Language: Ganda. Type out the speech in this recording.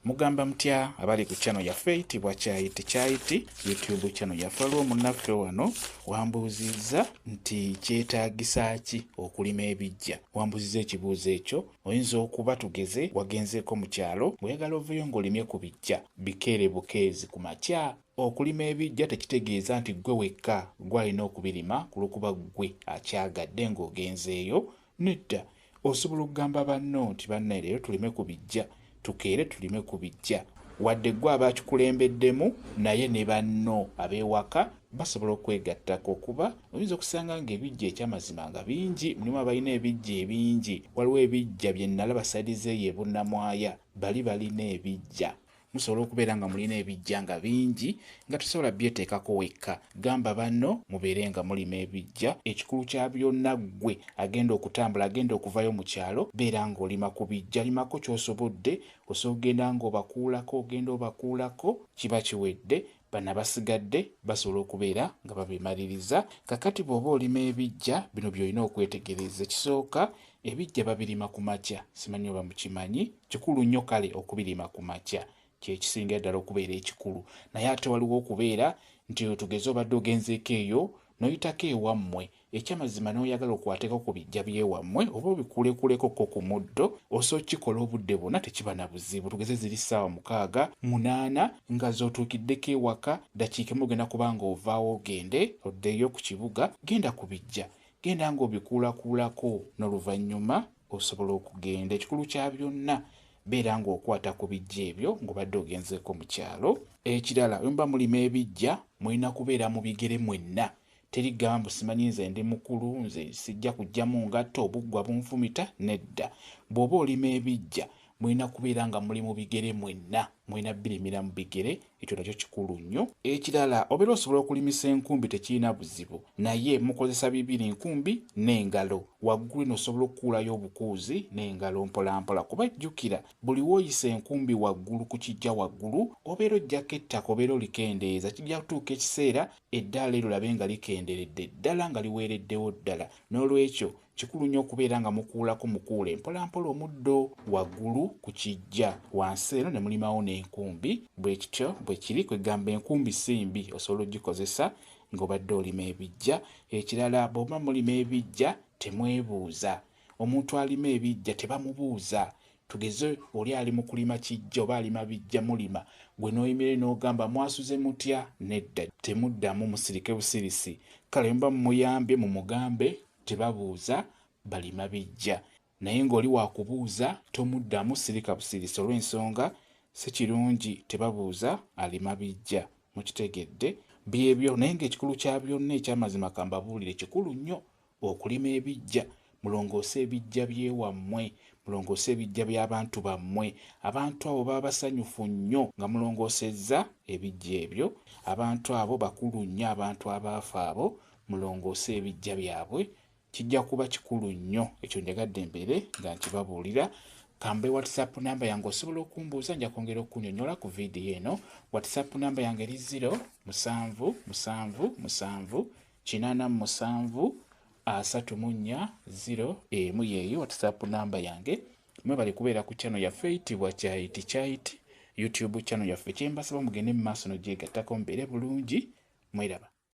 Mugamba mutya abali ku channel yaffe eyitibwa Kyayiti YouTube channel yaffe. Waliwo munnaffe wano wambuuzizza nti kyetaagisa ki okulima ebiggya. Wambuuzizza ekibuuzo ekyo. Oyinza okuba tugeze wagenzeeko mu kyalo oyagala oveeyo ng'olimye ku biggya bikeere bukeezi ku makya. Okulima ebiggya tekitegeeza nti ggwe wekka gw'alina okubirima ku lw'okuba ggwe akyagadde ng'ogenzeeyo. Nedda, osobola okugamba banno nti bannaye leero tulime ku biggya, tukeere tulime ku biggya. Wadde ggwe abakikulembeddemu naye ne banno ab'ewaka basobola okwegattako kuba oyinza okusanga ng'ebiggya ekyamazima nga bingi. Mulimu abalina ebiggya ebingi. Waliwo ebiggya bye nalaba sadizeeyo e Bunnamwaya bali balina ebiggya. Musobola okubeera nga mulina ebiggya nga bingi nga tusobola byeteekako wekka. Gamba banno mubeere nga mulima ebiggya. Ekikulu kya byonna ggwe agenda okutambula agenda okuvayo mu kyalo beera ng'olima ku biggya. Limako ky'osobodde. Osobola okugenda ng'obakuulako ogenda obakuulako kiba kiwedde. Bano basigadde basobola okubeera nga babimaliriza. Kakati bw'oba olima ebiggya bino by'olina okwetegereza. Ekisooka, ebiggya babirima ku makya. Simanyi oba mukimanyi. Kikulu nnyo kale okubirima ku makya. Kyekisinga ddala okubeera ekikulu. Naye ate waliwo okubeera nti otugeze obadde ogenzeeko eyo n'oyitako ewammwe. Ekyamazima n'oyagala okwateeko ku biggya by'ewammwe oba obikuulekulekoko ku muddo, osobola okukikola obudde bwonna tekiba na buzibu. Tugeze ziri ssaawa 6-8 nga z'otuukiddeko ewaka dakiika emu ogenda kuba ng'ovaawo ogende oddeyo ku kibuga. Genda ku biggya, genda ng'obikuulakuulako n'oluvannyuma osobola okugenda. Ekikulu kya byonna beera ng'okwata ku biggya ebyo ng'obadde ogenzeeko mu kyalo. Ekirala, bwe muba mulima ebiggya mulina kubeera mu bigere mwenna. Teri gamba mbu simanyi nze ndi mukulu, nze sijja kuggyamu ngatto, obuggwa bunfumita. Nedda, bw'oba olima ebiggya mulina kubeera nga muli mu bigere mwenna. Mulina birimira mu bigere, ekyo nakyo kikulu nnyo. Ekirala, obeera osobola okulimisa enkumbi tekirina buzibu, naye mukozesa bibiri, nkumbi n'engalo. Waggulu eno osobola okukuulayo obukuuzi n'engalo mpolampola kuba jjukira buli w'oyisa enkumbi waggulu ku kijja waggulu obeera ojjako ettaka obeera olikendeeza. Kijja kutuuka ekiseera eddaala eryo labe nga likenderedde ddala nga liweereddewo ddala. N'olwekyo kikulu nnyo okubeera nga mukuulako mukuule mpolampola omuddo waggulu ku kijja. Wansi eno ne mulimawo n'enkumbi. Bwe kityo bwe kiri, kwegamba enkumbi simbi osobola ogikozesa ng'obadde olima ebiggya. Ekirala, bw'oba mulima ebiggya temwebuuza. Omuntu alima ebiggya tebamubuuza. Tugeze oli ali mu kulima kijja oba alima biggya mulima, gwe n'oyimirira n'ogamba mwasuze mutya? Nedda, temuddamu, musirike busirisi. Kale muba mumuyambye mumugambe tebabuuza balima biggya. Naye ng'oli wakubuuza tomuddamu, sirika busirisi olw'ensonga si kirungi tebabuuza alima biggya. Mukitegedde byebyo. Naye ng'ekikulu kya byonna ekyamazima kambabuulire kikulu nnyo okulima ebiggya. Mulongoose ebiggya by'ewammwe, mulongoose ebiggya by'abantu bammwe. Abantu abo baba basanyufu nnyo nga mulongoosezza ebiggya ebyo. Abantu abo bakulu nnyo, abantu abaafa abo mulongoose ebiggya byabwe. Kijja kuba kikulu nnyo. Ekyo njagadde mbeere nga nkibabuulira. Kambe WhatsApp namba yange osobola okumbuuza, nja kwongera okunnyonnyola ku vidiyo eno. WhatsApp namba yange eri 07787 emu yeeyo WhatsApp namba yange. Mwebale kubeera ku channel yaffe eyitibwa Kyayiti YouTube channel yaffe. Kyembasaba mugende mu maaso n'ogyegattako mubeere bulungi. Mweraba.